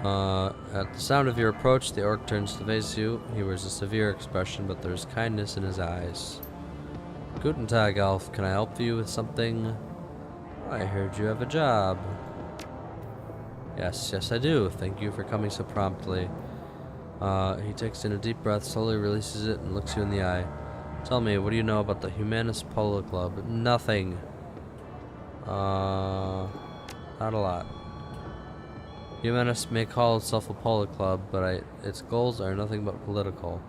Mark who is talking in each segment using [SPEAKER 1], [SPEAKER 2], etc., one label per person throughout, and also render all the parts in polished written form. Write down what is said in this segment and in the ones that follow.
[SPEAKER 1] At the sound of your approach, the orc turns to face you. He wears a severe expression, but there's kindness in his eyes. Guten Tag, Elf. Can I help you with something? I heard you have a job. Yes, I do. Thank you for coming so promptly. He takes in a deep breath, slowly releases it, and looks you in the eye. Tell me, what do you know about the Humanist Polo Club? Nothing. Not a lot. Humanists may call itself a polo club, but its goals are nothing but political.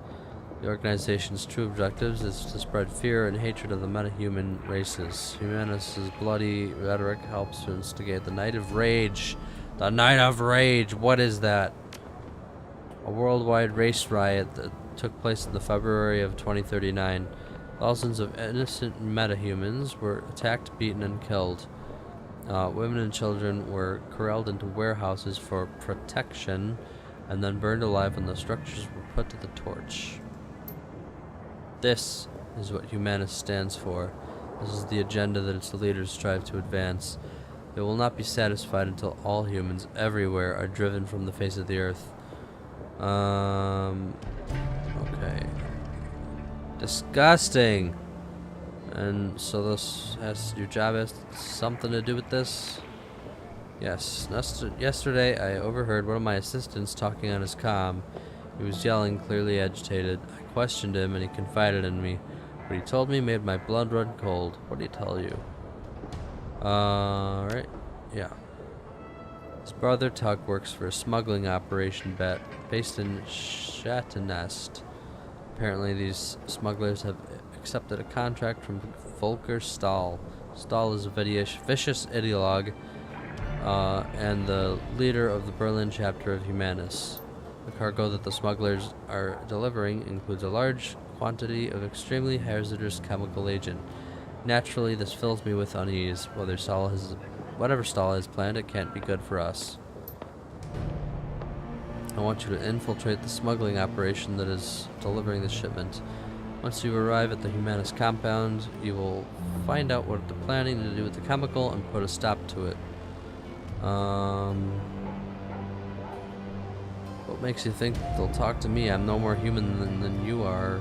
[SPEAKER 1] The organization's true objectives is to spread fear and hatred of the metahuman races. Humanists' bloody rhetoric helps to instigate the Night of Rage. The Night of Rage! What is that? A worldwide race riot that took place in the February of 2039. Thousands of innocent metahumans were attacked, beaten, and killed. Women and children were corralled into warehouses for protection and then burned alive when the structures were put to the torch. This is what Humanist stands for. This is the agenda that its leaders strive to advance. They will not be satisfied until all humans everywhere are driven from the face of the earth. Okay. Disgusting! And so your job has something to do with this? Yes. Yesterday I overheard one of my assistants talking on his comm. He was yelling, clearly agitated. I questioned him and he confided in me. What he told me made my blood run cold. What did he tell you? Right. Yeah. His brother Tuck works for a smuggling operation based in Shattenest. Apparently these smugglers have accepted a contract from Volker Stahl. Stahl is a vicious ideologue and the leader of the Berlin chapter of Humanists. The cargo that the smugglers are delivering includes a large quantity of extremely hazardous chemical agent. Naturally, this fills me with unease. Whatever Stahl has planned, it can't be good for us. I want you to infiltrate the smuggling operation that is delivering the shipment. Once you arrive at the Humanist compound, you will find out what they're planning to do with the chemical and put a stop to it. What makes you think they'll talk to me? I'm no more human than you are.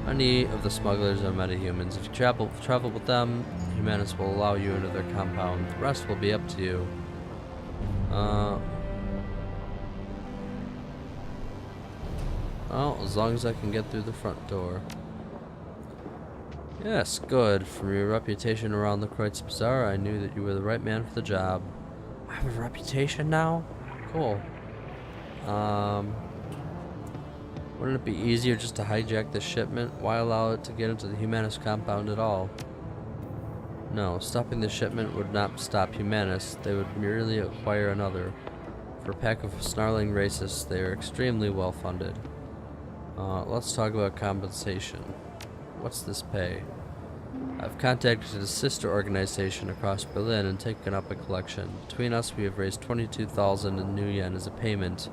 [SPEAKER 1] Many of the smugglers are metahumans. If you travel with them, Humanists will allow you into their compound. The rest will be up to you. Well, as long as I can get through the front door. Yes, good. From your reputation around the Kreutz Bazaar, I knew that you were the right man for the job. I have a reputation now? Cool. Wouldn't it be easier just to hijack the shipment? Why allow it to get into the Humanist compound at all? No, stopping the shipment would not stop Humanists. They would merely acquire another. For a pack of snarling racists, they are extremely well funded. Let's talk about compensation. What's this pay? I've contacted a sister organization across Berlin and taken up a collection. Between us, we have raised 22,000 in new yen as a payment.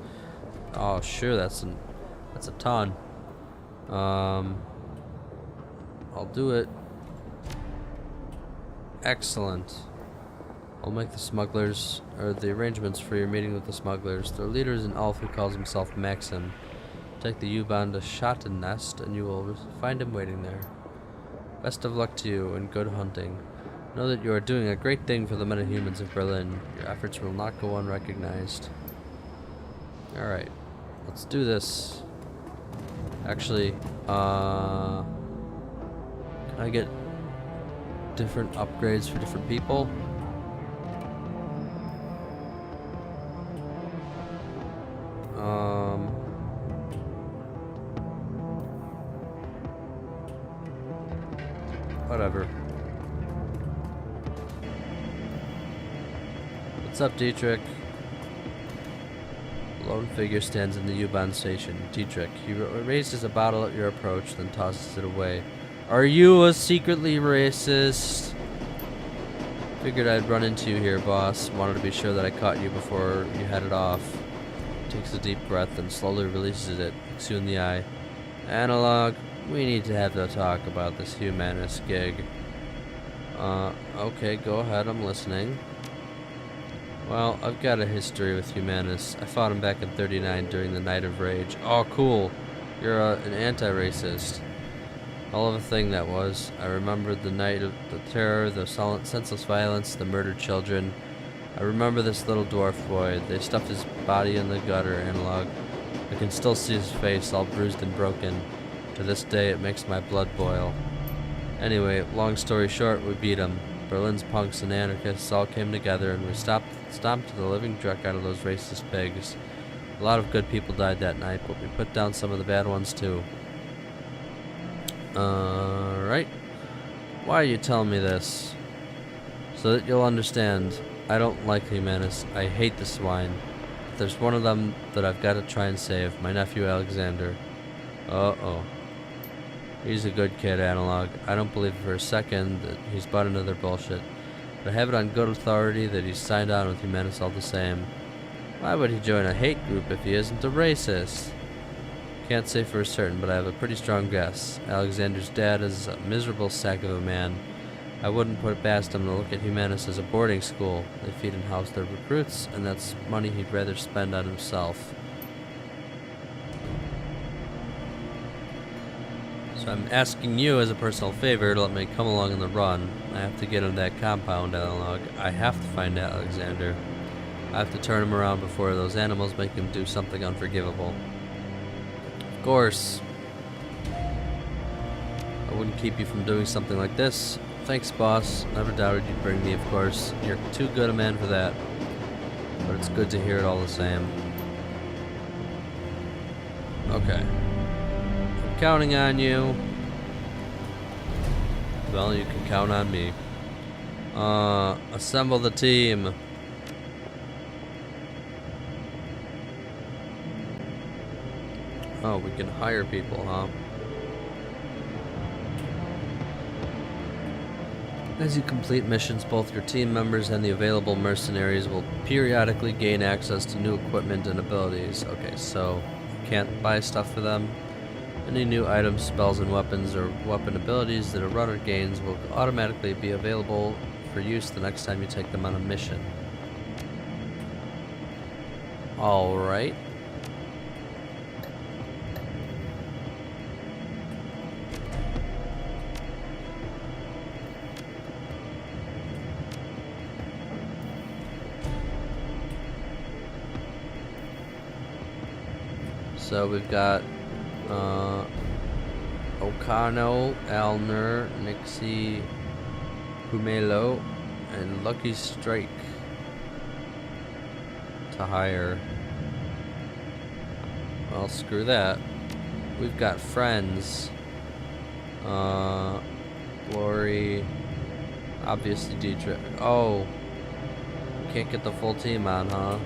[SPEAKER 1] Oh, sure, that's a ton. I'll do it. Excellent. I'll make the arrangements for your meeting with the smugglers. Their leader is an elf who calls himself Maxim. Take the U-Bahn to Schattennest and you will find him waiting there. Best of luck to you and good hunting. Know that you are doing a great thing for the metahumans of Berlin. Your efforts will not go unrecognized. Alright, let's do this. Actually, can I get different upgrades for different people? Whatever. What's up, Dietrich? A lone figure stands in the U-Bahn station. Dietrich. He raises a bottle at your approach, then tosses it away. Are you a secretly racist? Figured I'd run into you here, boss. Wanted to be sure that I caught you before you headed off. Takes a deep breath and slowly releases it. Looks you in the eye. Analog. We need to have a talk about this Humanist gig. Okay, go ahead, I'm listening. Well, I've got a history with Humanus. I fought him back in 39 during the Night of Rage. Oh, cool. You're an anti-racist. Hell of a thing that was. I remembered the night of the terror, the senseless violence, the murdered children. I remember this little dwarf boy. They stuffed his body in the gutter, Analog. I can still see his face, all bruised and broken. To this day, it makes my blood boil. Anyway, long story short, we beat him. Berlin's punks and anarchists all came together, and we stomped the living truck out of those racist pigs. A lot of good people died that night, but we put down some of the bad ones too. Right. Why are you telling me this? So that you'll understand. I don't like Humanus. I hate the swine. But there's one of them that I've got to try and save. My nephew Alexander. Uh-oh. He's a good kid, Analog. I don't believe for a second that he's bought into their bullshit. But I have it on good authority that he's signed on with Humanus all the same. Why would he join a hate group if he isn't a racist? Can't say for certain, but I have a pretty strong guess. Alexander's dad is a miserable sack of a man. I wouldn't put it past him to look at Humanus as a boarding school. They feed and house their recruits, and that's money he'd rather spend on himself. So I'm asking you as a personal favor to let me come along in the run. I have to get in that compound, Analog. I have to find Alexander. I have to turn him around before those animals make him do something unforgivable. Of course. I wouldn't keep you from doing something like this. Thanks, boss. Never doubted you'd bring me, of course. You're too good a man for that. But it's good to hear it all the same. Okay. I'm counting on you. Well, you can count on me. Assemble the team. Oh, we can hire people, huh? As you complete missions, both your team members and the available mercenaries will periodically gain access to new equipment and abilities. Okay, so you can't buy stuff for them. Any new items, spells, and weapons or weapon abilities that a runner gains will automatically be available for use the next time you take them on a mission. Alright. So we've got Okano, Alner, Nixie, Humelo, and Lucky Strike to hire. Well, screw that. We've got friends. Glory, obviously Dietrich. Oh, can't get the full team on, huh?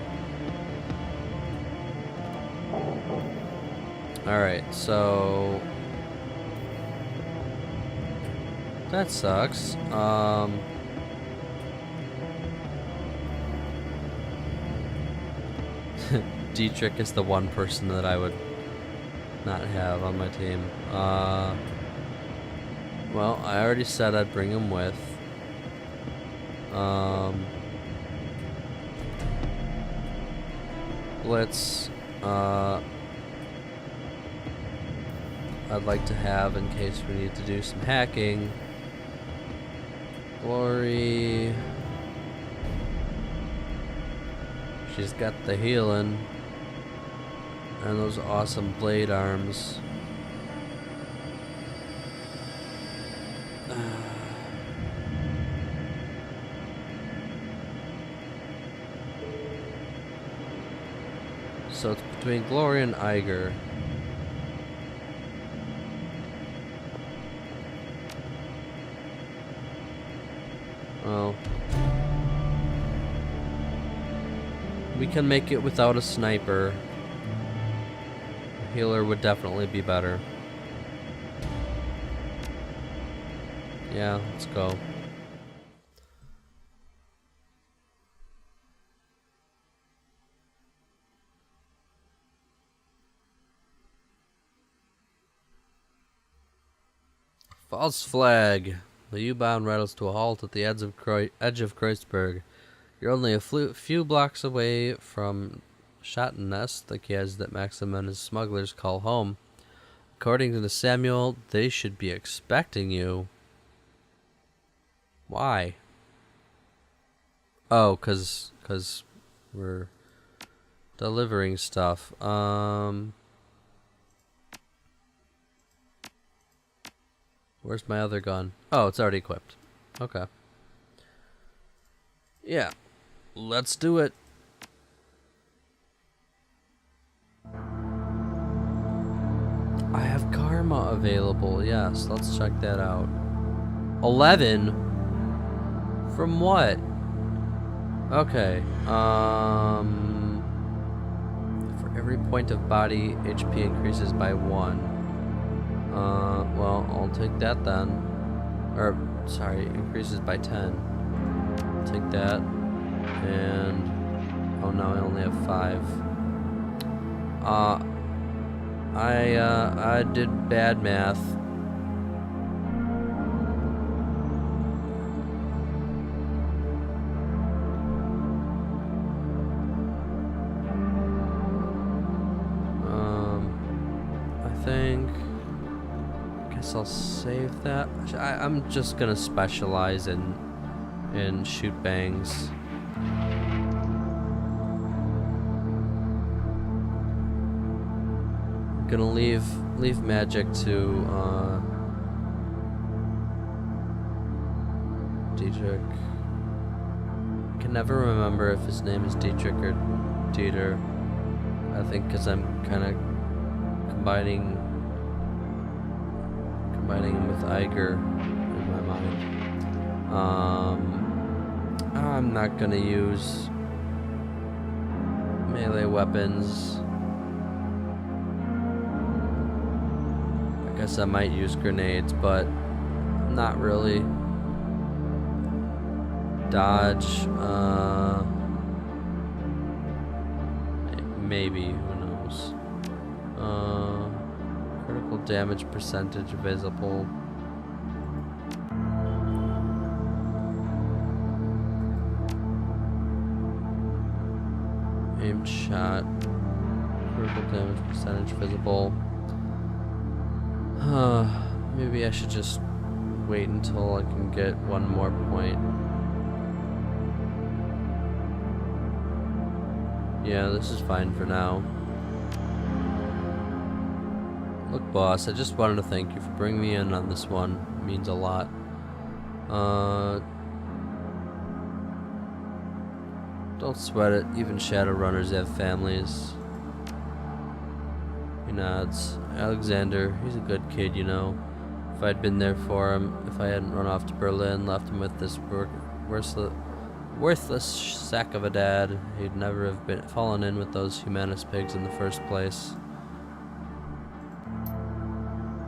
[SPEAKER 1] Alright, so that sucks. Dietrich is the one person that I would not have on my team. Well, I already said I'd bring him with. Blitz, I'd like to have in case we need to do some hacking. Glory. She's got the healing. And those awesome blade arms. So it's between Glory and Iger. Well, we can make it without a sniper. A healer would definitely be better. Yeah, let's go. False flag. The U-bound rattles to a halt at the edge of Kreuzberg. You're only a few blocks away from Nest, the kids that Maxim and his smugglers call home. According to the Samuel, they should be expecting you. Why? Oh, 'cause we're delivering stuff. Where's my other gun? Oh, it's already equipped. Okay. Yeah. Let's do it. I have karma available. Yes, let's check that out. 11? From what? Okay. For every point of body, HP increases by 1. Well, I'll take that then. Or, sorry, increases by 10. Take that. And oh, now I only have 5. I did bad math. I guess I'll save that. I'm just gonna specialize in shoot bangs. I'm gonna leave magic to Dietrich. I can never remember if his name is Dietrich or Dieter. I think because I'm kind of combining him with Iger in my mind. I'm not gonna use melee weapons. I guess I might use grenades, but not really. Dodge, maybe, who knows. Critical damage percentage visible. Aimed shot. Critical damage percentage visible. Maybe I should just wait until I can get one more point. Yeah, this is fine for now. Look, boss, I just wanted to thank you for bringing me in on this one. It means a lot. Don't sweat it. Even Shadowrunners have families. He nods. Alexander, he's a good kid, you know. If I'd been there for him, if I hadn't run off to Berlin, left him with this worthless sack of a dad, he'd never have been fallen in with those humanist pigs in the first place.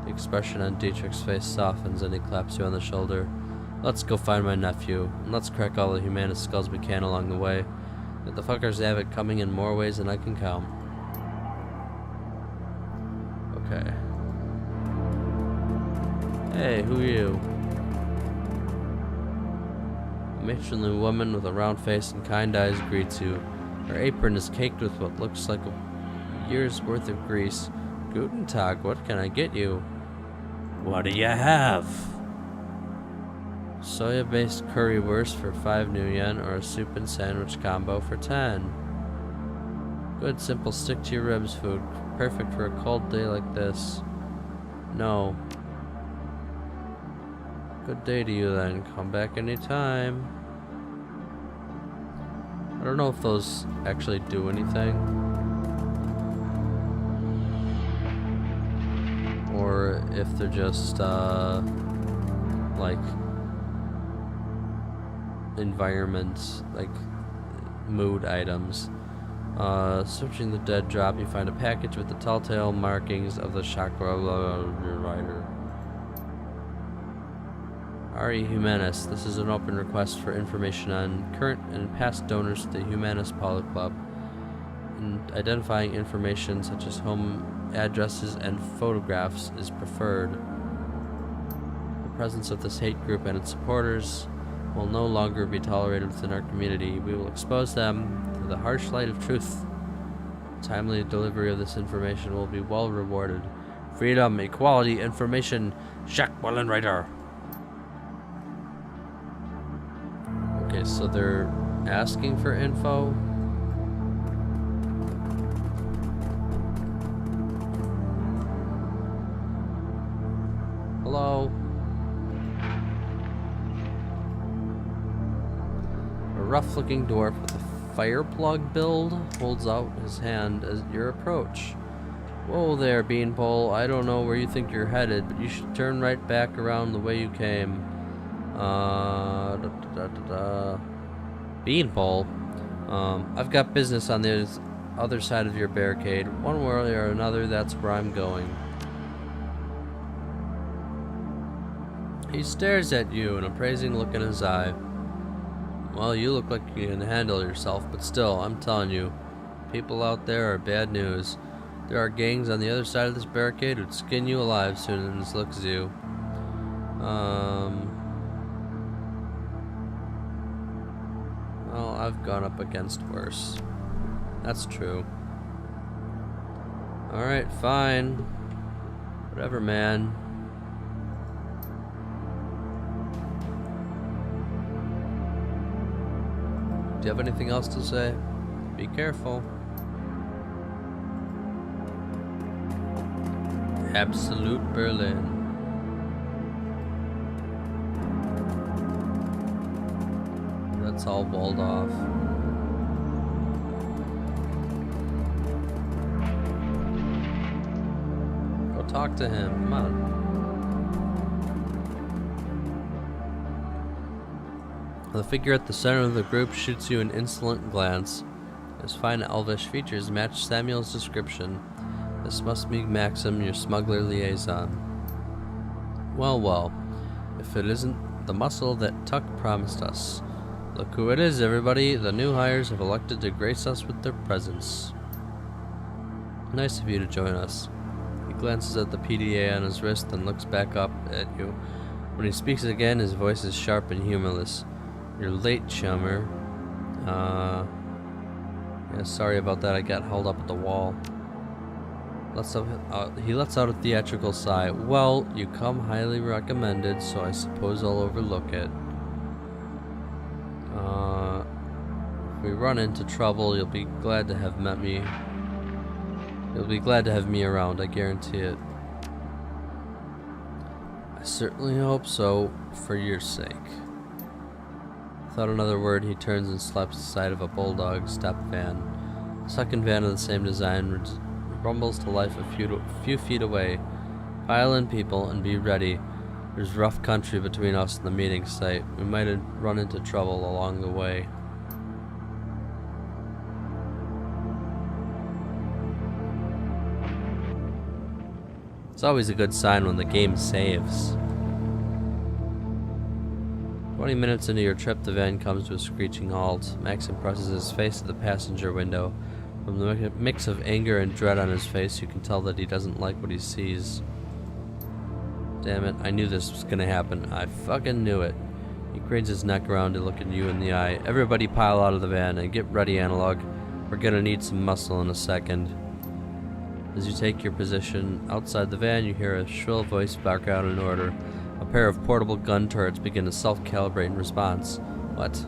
[SPEAKER 1] The expression on Dietrich's face softens and he claps you on the shoulder. Let's go find my nephew, and let's crack all the humanist skulls we can along the way. The fuckers have it coming in more ways than I can count. Okay. Hey, who are you? A matronly woman with a round face and kind eyes greets you. Her apron is caked with what looks like a year's worth of grease. Guten Tag, what can I get you? What do you have? Soya-based currywurst for 5 new yen or a soup and sandwich combo for 10. Good, simple, stick-to-your-ribs food. Perfect for a cold day like this. No. Good day to you then. Come back anytime. I don't know if those actually do anything. Or if they're just, like, environments, like mood items. Searching the dead drop, you find a package with the telltale markings of the chakra rider. Ari Humanis, this is an open request for information on current and past donors to the Humanis Poly Club. And identifying information such as home addresses and photographs is preferred. The presence of this hate group and its supporters will no longer be tolerated within our community. We will expose them to the harsh light of truth. Timely delivery of this information will be well rewarded. Freedom, equality, information. Jack Wellenreiter. Okay, so they're asking for info. Hello? A rough-looking dwarf with a fire plug build holds out his hand as your approach. Whoa there, Beanpole. I don't know where you think you're headed, but you should turn right back around the way you came. Beanpole? I've got business on the other side of your barricade. One way or another, that's where I'm going. He stares at you, an appraising look in his eye. Well, you look like you can handle yourself, but still, I'm telling you, people out there are bad news. There are gangs on the other side of this barricade who'd skin you alive soon as looks at you. Well, I've gone up against worse. That's true. Alright, fine. Whatever, man. Do you have anything else to say? Be careful. Absolute Berlin. That's all walled off. Go talk to him. Come on. The figure at the center of the group shoots you an insolent glance. His fine elvish features match Samuel's description. This must be Maxim, your smuggler liaison. Well, well, if it isn't the muscle that Tuck promised us. Look who it is, everybody. The new hires have elected to grace us with their presence. Nice of you to join us. He glances at the PDA on his wrist and looks back up at you. When he speaks again, his voice is sharp and humorless. You're late, chummer. Yeah, sorry about that. I got held up at the wall. He lets out a theatrical sigh. Well, you come highly recommended, so I suppose I'll overlook it. If we run into trouble, you'll be glad to have met me. You'll be glad to have me around, I guarantee it. I certainly hope so, for your sake. Without another word, he turns and slaps the side of a bulldog step van. A second van of the same design rumbles to life a few feet away. Pile in, people, and be ready. There's rough country between us and the meeting site. We might run into trouble along the way. It's always a good sign when the game saves. 20 minutes into your trip, the van comes to a screeching halt. Maxim presses his face to the passenger window. From the mix of anger and dread on his face, you can tell that he doesn't like what he sees. Damn it, I knew this was gonna happen. I fucking knew it. He cranes his neck around to look at you in the eye. Everybody pile out of the van and get ready, Analog. We're gonna need some muscle in a second. As you take your position outside the van, you hear a shrill voice bark out an order. A pair of portable gun turrets begin to self-calibrate in response. What?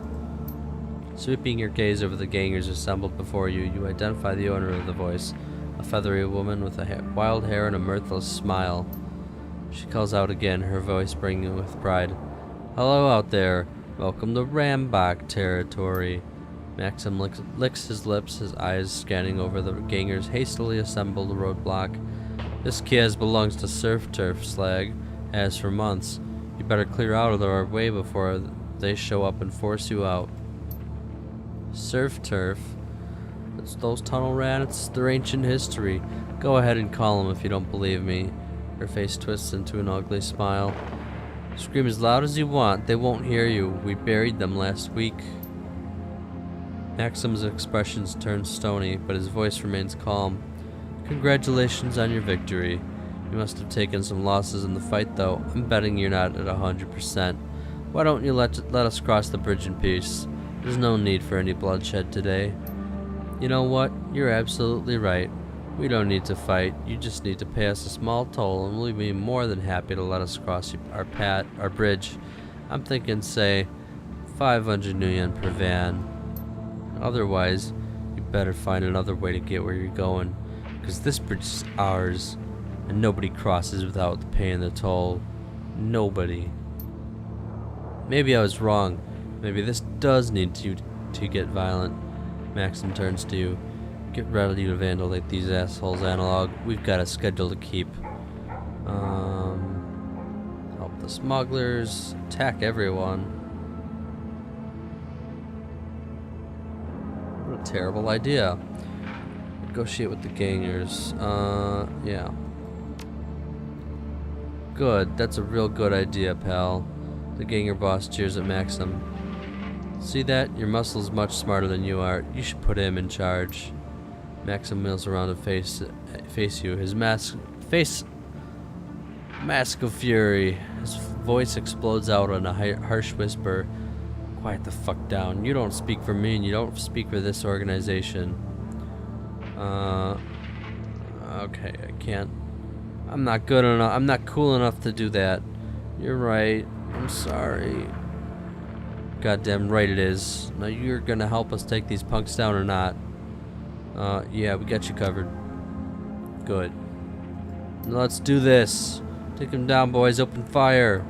[SPEAKER 1] Sweeping your gaze over the gangers assembled before you, you identify the owner of the voice, a feathery woman with wild hair and a mirthless smile. She calls out again, her voice ringing with pride. Hello out there. Welcome to Rambach territory. Maxim licks his lips, his eyes scanning over the gangers' hastily assembled roadblock. This Kiaz belongs to Surf Turf, Slag. Has for months. You better clear out of our way before they show up and force you out. Surf Turf? It's those tunnel rats, their ancient history. Go ahead and call them if you don't believe me. Her face twists into an ugly smile. Scream as loud as you want, they won't hear you. We buried them last week. Maxim's expressions turn stony, but his voice remains calm. Congratulations on your victory. You must have taken some losses in the fight, though. I'm betting you're not at 100%. Why don't you let us cross the bridge in peace? There's no need for any bloodshed today. You know what? You're absolutely right. We don't need to fight. You just need to pay us a small toll, and we'll be more than happy to let us cross our bridge. I'm thinking, say, 500 new yen per van. Otherwise, you better find another way to get where you're going, because this bridge is ours, and nobody crosses without paying the toll. Nobody. Maybe I was wrong. Maybe this does need to get violent. Maxim turns to you. Get ready to vandalize these assholes, Analog. We've got a schedule to keep. Help the smugglers. Attack everyone. What a terrible idea. Negotiate with the gangers. Yeah. Good. That's a real good idea, pal. The ganger boss cheers at Maxim. See that? Your muscle's much smarter than you are. You should put him in charge. Maxim mills around to face you. His mask of fury. His voice explodes out in a harsh whisper. Quiet the fuck down. You don't speak for me, and you don't speak for this organization. Okay, I can't. I'm not good enough. I'm not cool enough to do that. You're right. I'm sorry. Goddamn right it is. Now you're gonna help us take these punks down or not? Yeah, we got you covered. Good. Now let's do this. Take them down, boys. Open fire.